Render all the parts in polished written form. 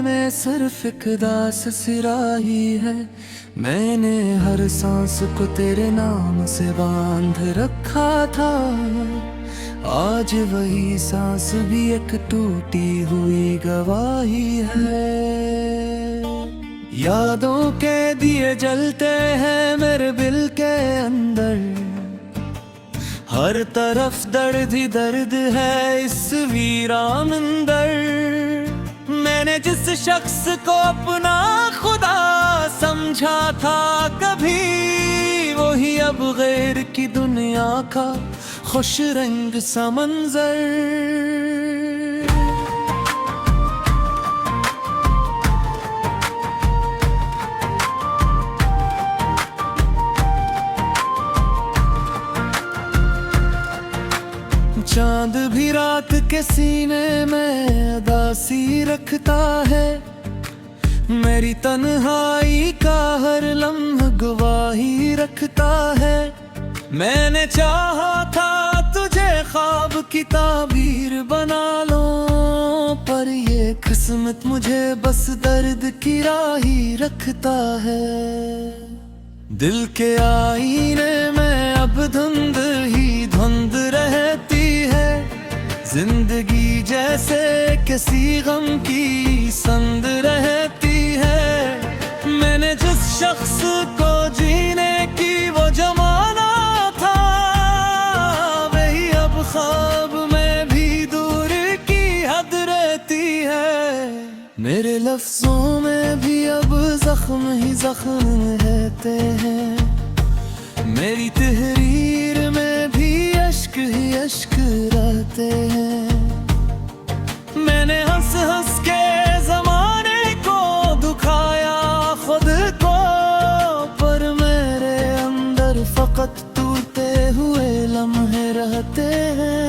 में सिर्फ एक दास सिराही है। मैंने हर सांस को तेरे नाम से बांध रखा था। आज वही सांस भी एक टूटी हुई गवाही है। यादों के दिए जलते हैं मेरे दिल के अंदर, हर तरफ दर्द ही दर्द है इस वीरान अंदर। मैंने जिस शख्स को अपना खुदा समझा था कभी, वही अब गैर की दुनिया का खुश रंग सा मंजर। चांद भी रात के सीने में उदासी रखता है। मेरी तन्हाई का हर लम्हा गवाही रखता है। मैंने चाहा था तुझे ख्वाब की ताबीर बना लो, पर ये किस्मत मुझे बस दर्द की राही रखता है। दिल के आईने में अब धुंध ही धुंध रहती है। जिंदगी जैसे किसी गम की संद रहती है। मैंने जिस शख्स को जीने की वो जमाना था, वही अब ख्वाब में भी दूर की हद रहती है। मेरे लफ्जों में भी अब जख्म ही जख्म रहते हैं। मेरी तहरीर में भी अश्क ही अश्क रहते हैं। मैंने हंस हंस के जमाने को दुखाया खुद को, पर मेरे अंदर फकत टूटे हुए लम्हे रहते हैं।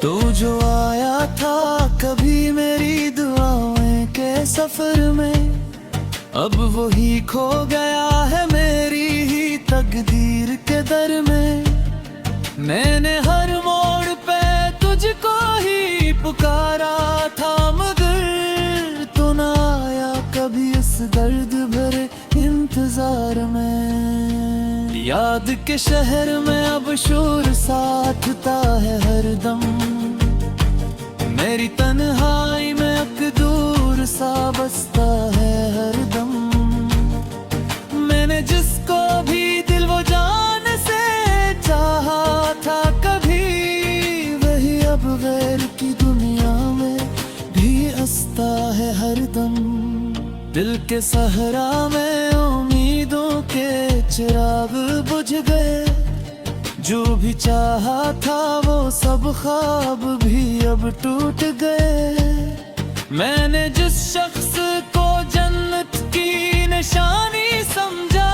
तू जो आया था कभी मेरी दुआओं के सफर में, अब वही खो गया है मेरी ही तकदीर के दर में। मैंने हर मोड़ पे तुझको ही पुकारा था, मगर तू ना आया कभी इस दर्द भरे इंतजार में। याद के शहर में अब शोर साथता है हरदम। मेरी तन्हाई में एक दूर सा बसता है हरदम। मैंने जिसको भी दिल वो जान से चाहा था कभी, वही अब गैर की दुनिया में भी हंसता है हरदम। दिल के सहरा में उम्मीदों के चिराग बुझ गए। जो भी चाहा था वो सब ख्वाब भी अब टूट गए। मैंने जिस शख्स को जन्नत की निशानी समझा,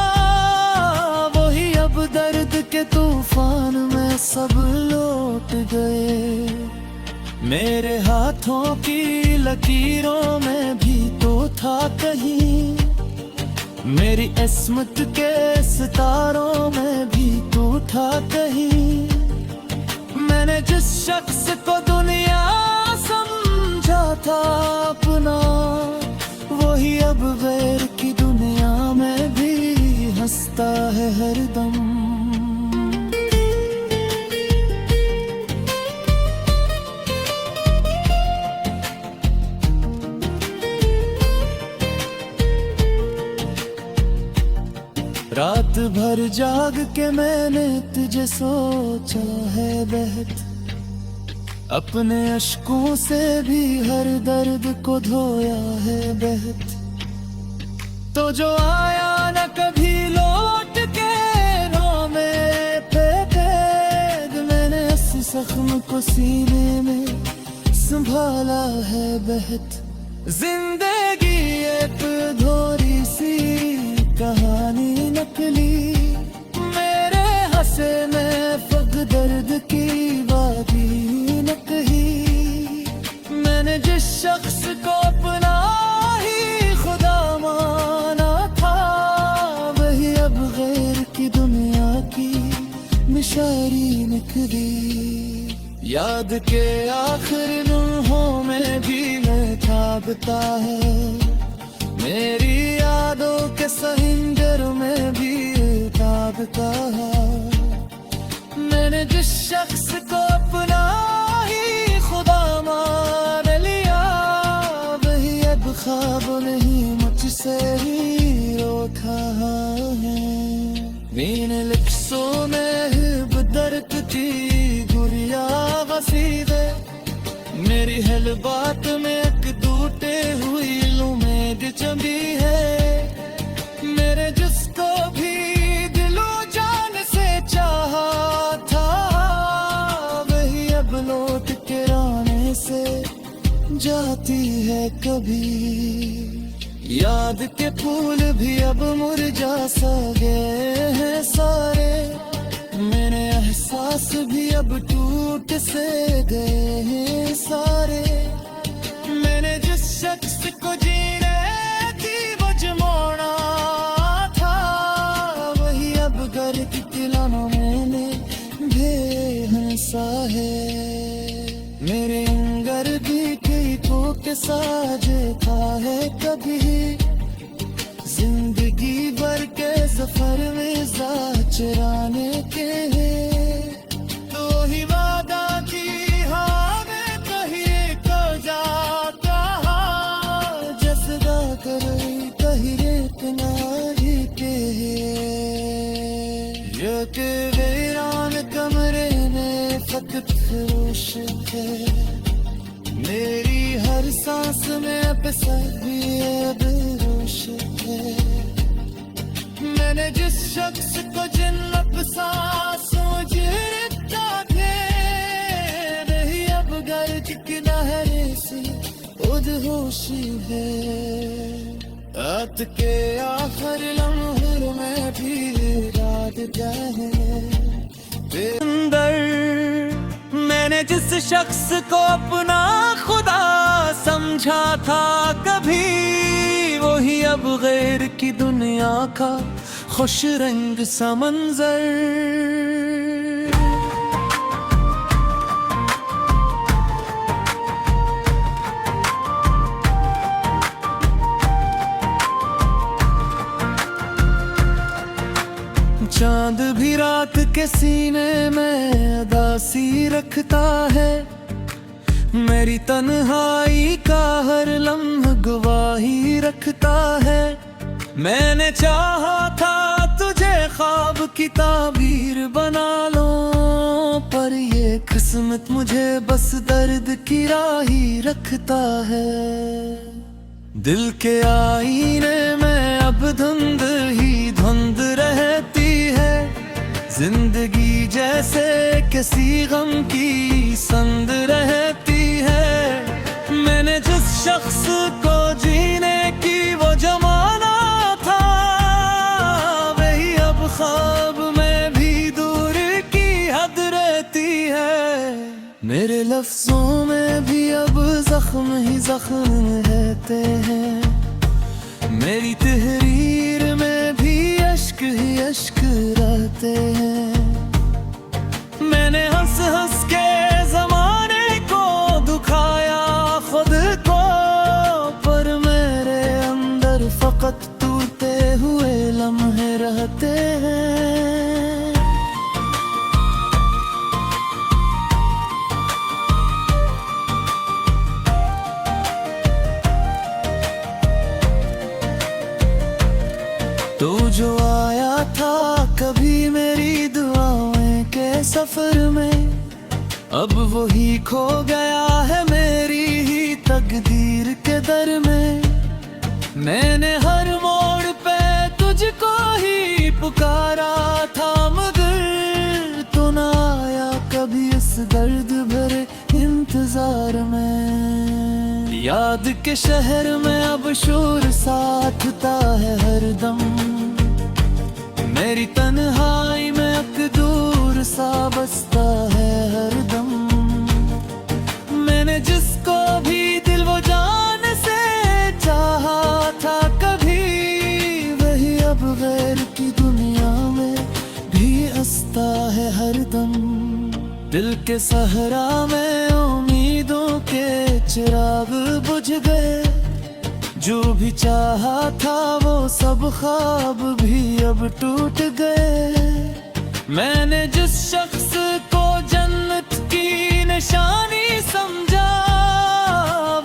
वही अब दर्द के तूफान में सब लौट गए। मेरे हाथों की लकीरों में भी तो था कहीं, मेरी इस्मत के सितारों में भी तो था कहीं। मैंने जिस शख्स को दुनिया समझा था अपना, वही अब गैर की दुनिया में भी हंसता है हरदम। रात भर जाग के मैंने तुझे सोचा है बहत, अपने अश्कों से भी हर दर्द को धोया है बहत। तो जो आया न कभी लौट के रोमे फेंके, मैंने इस जख्म को सीने में संभाला है बहत। जिंदगी एक धोरी सी कहानी नकली, मेरे हंसे में फग दर्द की वादी न कही। मैंने जिस शख्स को अपना ही खुदा माना था, जिंदगी याद के आखिर लम्हों में भी मैं थाकता है। मेरी यादों के सहिंदर में भी ताकता है। मैंने जिस शख्स को अपना ही खुदा मान लिया, वही अब ख्वाब नहीं मुझसे ही रोका है। मैंने लिप्सों में बदर्क की गुरिया वसीदे, मेरी हर बात में एक टूटे हुई उम्मीद जमी है। मेरे जिसको भी दिलो जान से चाहा था, वही अब लौट के आने से जाती है कभी। याद के फूल भी अब मुरझा सा गए हैं सारे, मेरे एहसास भी अब टूट से गए हैं सारे। मैंने जिस शख्स को जीने की बजमाना था, वही अब घर की तिलाना मैंने बेहसा है। मेरे अंगर भी कई को के साजे था है कभी, जिंदगी भर के सफर में चराने के तो ही वादा की हमें कहीं को जाता, जसदा करे कहीं किनारे के ये के वीरान कमरे में फकत फरोश थे। मेरी हर सांस में अब सभी बेहोश थे। मैंने जिस शख्स को जिन्नत सांसों जिरता थे, वही अब घर की किनारे से उद्होशी है। रात के आखिर लम्हों में भी रात जाए अंदर। मैंने जिस शख्स को अपना खुदा समझा था कभी, वही अब गैर की दुनिया का खुश रंग सा मंजर। चांद भी रात के सीने में उदासी रखता है, मेरी तन्हाई का हर लम्हा गवाही रखता है। मैंने चाहा था तुझे ख्वाब की ताबीर बना लो, पर ये किस्मत मुझे बस दर्द की राही रखता है। दिल के आईने में अब धुंध ही धुंध रहती है, जिंदगी जैसे किसी गम की संग रहती है। मैंने जिस शख्स को जीने की वो जमाना था, वही अब ख्वाब में भी दूर की हद रहती है। मेरे लफ्जों में भी अब जख्म ही जख्म रहते हैं, मेरी तहरीर में भी अश्क ही अश्क रहते हैं। मैंने हंस हंस के जमाने को दुखाया खुद को, पर मेरे अंदर फकत टूटे हुए लम्हे रहते हैं। तू जो आया था कभी मेरी दुआओं के सफर में, अब वही खो गया है मेरी ही तकदीर के दर में। मैंने हर मोड़ पे तुझको ही पुकारा था, मगर तू ना आया कभी इस दर्द भरे इंतजार में। याद के शहर में अब शोर साथता है हरदम, मेरी तन्हाई में एक दूर सा बसता है हरदम। मैंने जिसको भी दिल वो जान से चाहा था कभी, वही अब गैर की दुनिया में भी हंसता है हरदम। दिल के सहरा में उम्मीदों के चिराग बुझ गए। जो भी चाहा था वो सब ख्वाब भी अब टूट गए। मैंने जिस शख्स को जन्नत की निशानी समझा,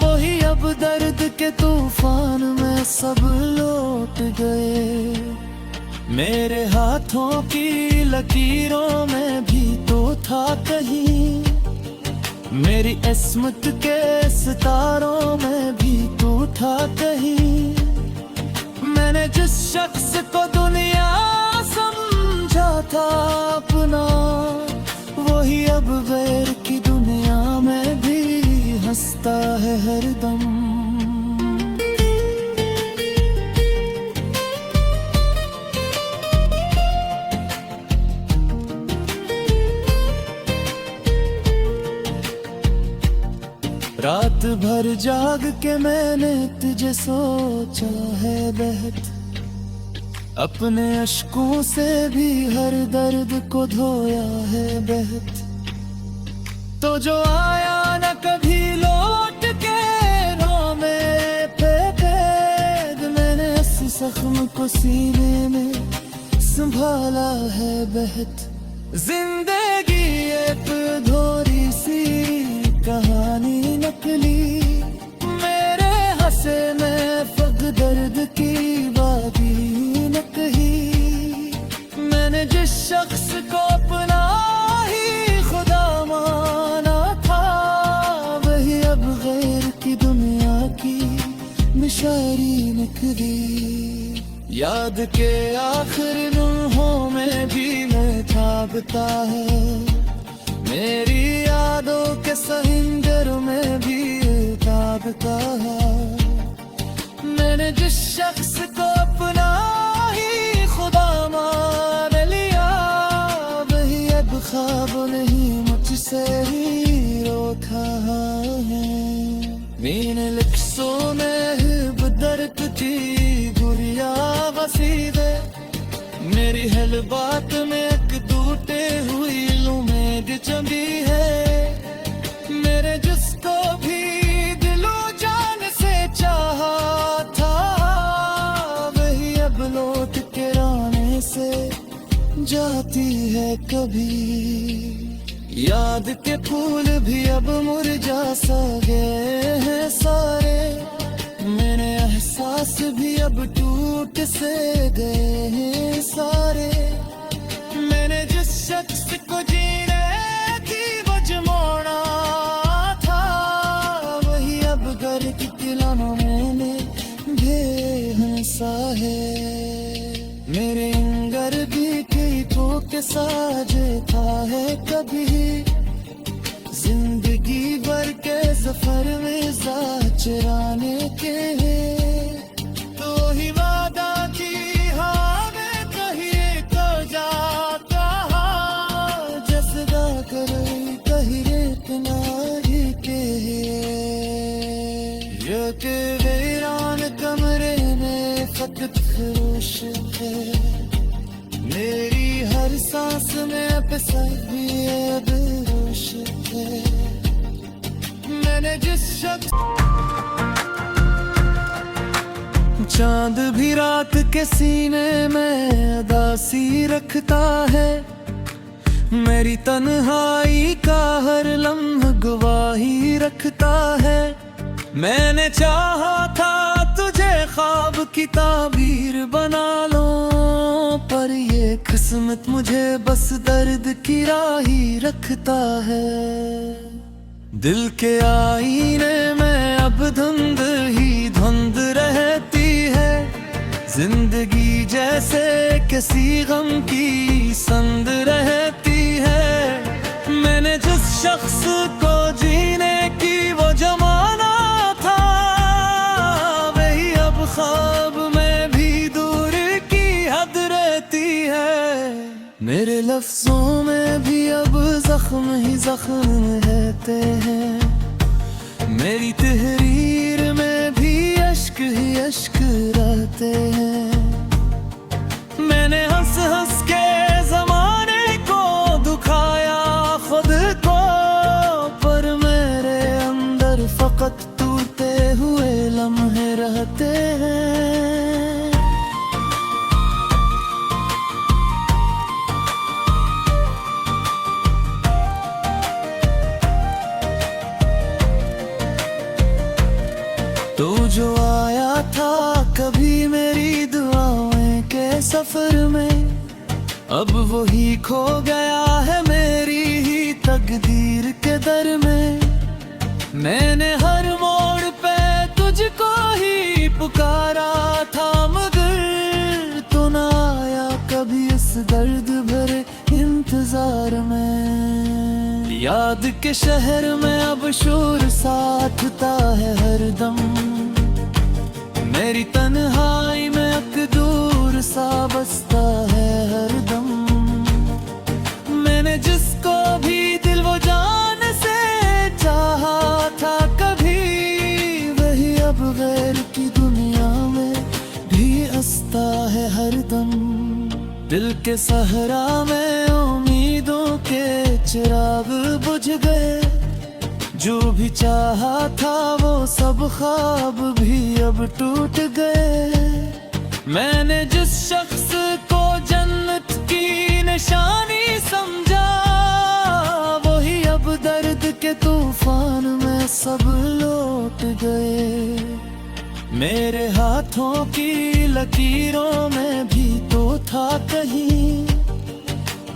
वही अब दर्द के तूफान में सब लौट गए। मेरे हाथों की लकीरों में भी तो था कहीं, मेरी किस्मत के सितारों में भी तो था कहीं। मैंने जिस शख्स को दुनिया समझा था अपना, वही अब गैर की दुनिया में भी हंसता है हरदम। रात भर जाग के मैंने तुझे सोचा है बहत, अपने अश्कों से भी हर दर्द को धोया है बहत। तो जो आया न कभी लौट के रोमे पे कैद, मैंने इस जख्म को सीने में संभाला है बहत। जिंदगी एक धोरी सी कहानी नकली, मेरे हंसे में फग दर्द की बागी न कही। मैंने जिस शख्स को अपना ही खुदा माना था, वही अब गैर की दुनिया की मिशारी निकली। याद के आखिर लम्हों में भी मैं थाकता है, मेरी यादों के सहिंदर में भी ताबता है। मैंने जिस शख्स को अपना ही खुदा मान लिया, वही अब ख्वाब नहीं मुझसे ही रोका है। मैंने लफ्ज़ों में बदर्क थी गुरिया वसीदे, मेरी हर बात में एक टूटे हुई उम्मीद जमी है। मेरे जिसको भी दिलो जान से चाहा था, वही अब लौट के राने से जाती है कभी। याद के फूल भी अब मुरझा सा गए हैं सारे, मेरे एहसास भी अब टूट से गए हैं सारे। मैंने जिस शख्स को जीने की वजमोड़ा था, वही अब घर की तिलानों मैंने बेहसा है। मेरे अंगर भी कई के साजे था है कभी, जिंदगी भर के सफर में चराने के तो ही वादा की हमें कहिए तो जाता जसदा कर कहिए किनारे के ये के वीरान कमरे में फकत खरोश है। मेरी हर सांस में भी बेहोश है। मैंने जिस शख्स चांद भी रात के सीने में उदासी रखता है, मेरी तन्हाई का हर लम्हा गवाही रखता है। मैंने चाहा था तुझे ख्वाब की ताबीर बना लो, पर ये किस्मत मुझे बस दर्द की राही रखता है। दिल के आईने में अब धुंध ही धुंध रहती है, जिंदगी जैसे किसी गम की संद रहती है। मैंने जिस शख्स को जीने की वो जमाना था, वही अब ख्वाब में भी दूर की हद रहती है। मेरे लफ्जों में भी अब जख्म ही जख्म रहते हैं, मेरी तहरीर में भी अश्क ही अश्क रहते हैं। मैंने हंस हंस के जमाने को दुखाया खुद सफर में, अब वही खो गया है मेरी ही तकदीर के दर में। मैंने हर मोड़ पे तुझको ही पुकारा था, मगर तू ना आया कभी इस दर्द भरे इंतजार में। याद के शहर में अब शोर साथता है हरदम, मेरी तन्हाई में एक दूर सा बसता है हरदम। मैंने जिसको भी दिल वो जान से चाहा था कभी, वही अब गैर की दुनिया में भी हंसता है हरदम। दिल के सहरा में उम्मीदों के चिराग बुझ गए, जो भी चाहा था वो सब ख्वाब भी अब टूट गए। मैंने जिस शख्स को जन्नत की निशानी समझा, वही अब दर्द के तूफान में सब लौट गए। मेरे हाथों की लकीरों में भी तो था कहीं,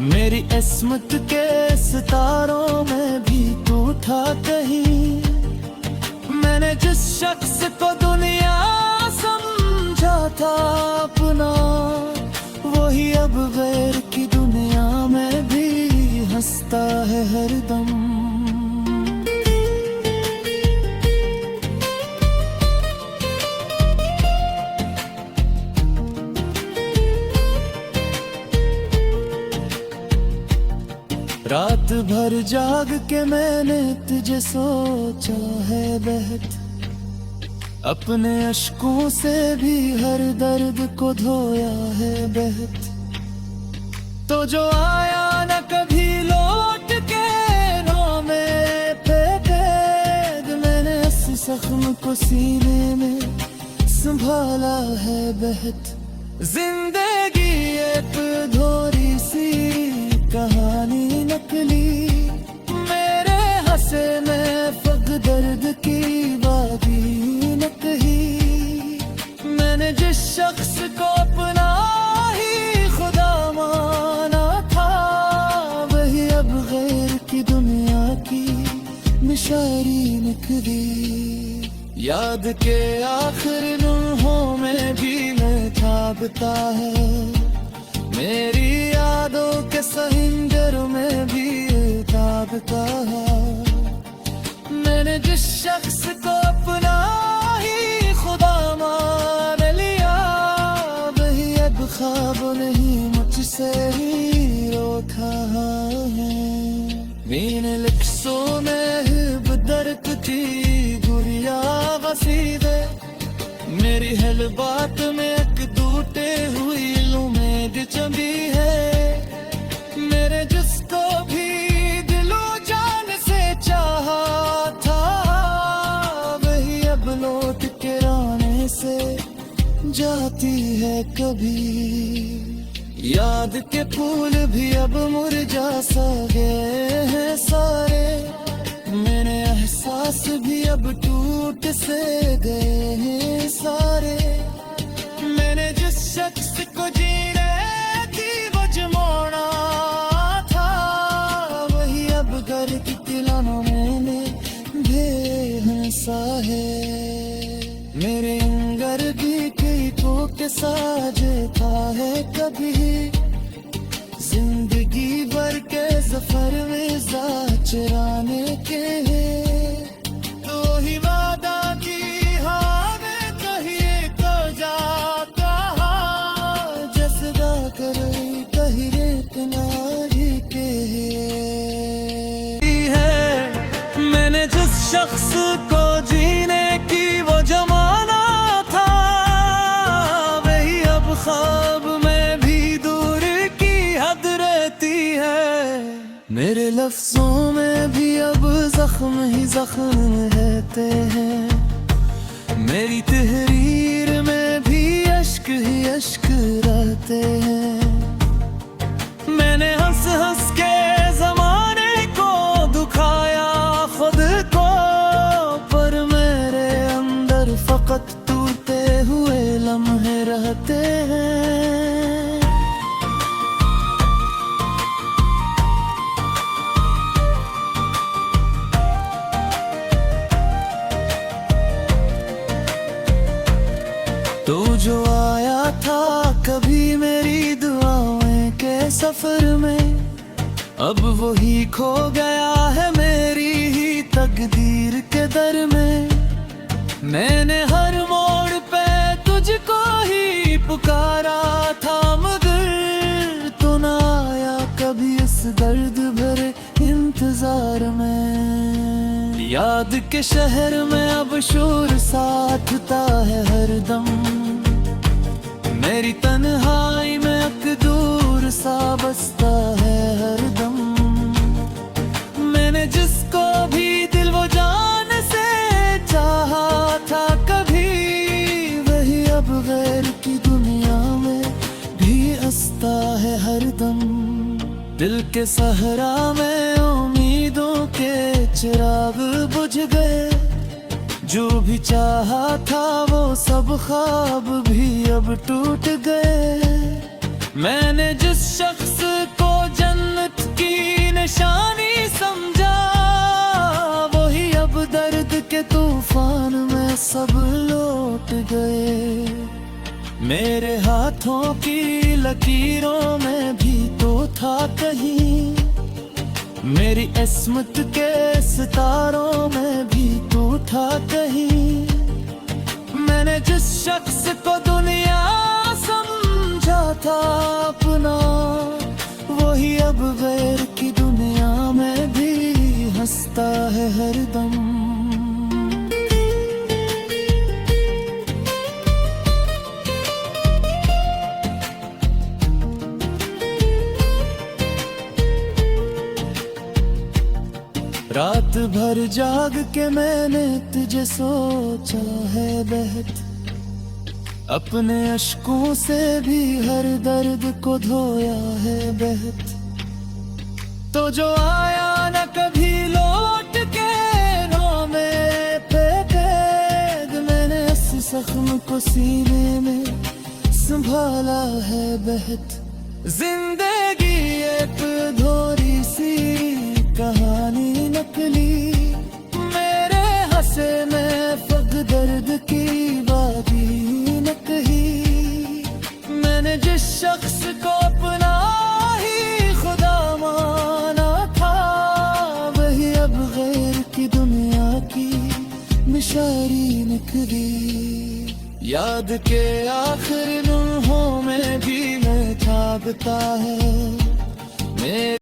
मेरी किस्मत के सितारों में भी तो था कहीं। मैंने जिस शख्स को दुनिया समझा था अपना, वही अब गैर की दुनिया में भी हंसता है हरदम। रात भर जाग के मैंने तुझे सोचा है बहत, अपने अश्कों से भी हर दर्द को धोया है बहत। तो जो आया न कभी लौट के रोने पे कैद, मैंने इस जख्म को सीने में संभाला है बहत। जिंदगी एक धोरी सी कहानी नकली, मेरे हंसे में फक दर्द की बागी न कही। मैंने जिस शख्स को अपना ही खुदा माना था, वही अब गैर की दुनिया की मिशारी निकली। याद के आखिर लम्हों में भी मैं थाकता है, मेरी यादों के सहिंदर में भी दागता है। मैंने जिस शख्स को अपना ही खुदा मान लिया, वही अब ख्वाब नहीं मुझसे ही रोका है। मैंने लफ्ज़ों में बदरक थी गुड़िया वसीदे, मेरी हर बात में एक टूटे हुई उम्मीद चंदी है। मेरे जिसको भी दिलो जान से चाहा था, वही अब लौट के आने से जाती है कभी। याद के फूल भी अब मुरझा सा गए हैं सारे, मेरे एहसास भी अब टूट से गए हैं सारे। मैंने जिस शख्स को जीने की वजह था, वही अब घर की तिलानों मैंने बेहसा है। मेरे अंगर भी कई को के साजे था है कभी, जिंदगी भर के सफर में चराने के तो ही वादा की हावे कहिए तो जाता जसदा कर कहिए किनारी के है। मैंने जिस शख्स को जीने की वो जमाना था, वही अब ख्वाब में भी दूर की हद रहती है। मेरे लफ्जों में भी अब जख्म ही जख्म रहते हैं, मेरी तहरीर में भी अश्क ही अश्क रहते हैं। मैंने हंस हंस के जमाने को दुखाया खुद को, पर मेरे अंदर फकत टूटे हुए लम्हे रहते हैं। सफर में, अब वही खो गया है मेरी ही तकदीर के दर में। मैंने हर मोड़ पे तुझको ही पुकारा था, मगर तू ना आया कभी इस दर्द भरे इंतजार में। याद के शहर में अब शोर साथता है हरदम, मेरी तन्हाई में एक दूर सा बसता है हरदम। मैंने जिसको भी दिल वो जान से चाहा था कभी, वही अब गैर की दुनिया में भी हंसता है हरदम। दिल के सहरा में उम्मीदों के चिराग बुझ गए, जो भी चाहा था वो सब ख्वाब भी अब टूट गए। मैंने जिस शख्स को जन्नत की निशानी समझा, वही अब दर्द के तूफान में सब लौट गए। मेरे हाथों की लकीरों में भी तो था कहीं, मेरी इस्मत के सितारों में भी तू था कहीं। मैंने जिस शख्स को दुनिया समझा था अपना, वही अब गैर की दुनिया में भी हंसता है हरदम। रात भर जाग के मैंने तुझे सोचा है बहत, अपने अश्कों से भी हर दर्द को धोया है बहत। तो जो आया न कभी लौट के रोमे पे कैद, मैंने इस जख्म को सीने में संभाला है बहत। जिंदगी एक धोरी सी कहानी नकली, मेरे हंसे में फग दर्द की वादी न कही। मैंने जिस शख्स को अपना ही खुदा माना था, वही अब गैर की दुनिया की मिशारी निकली। याद के आखिर लम्हों में भी मैं जागता है।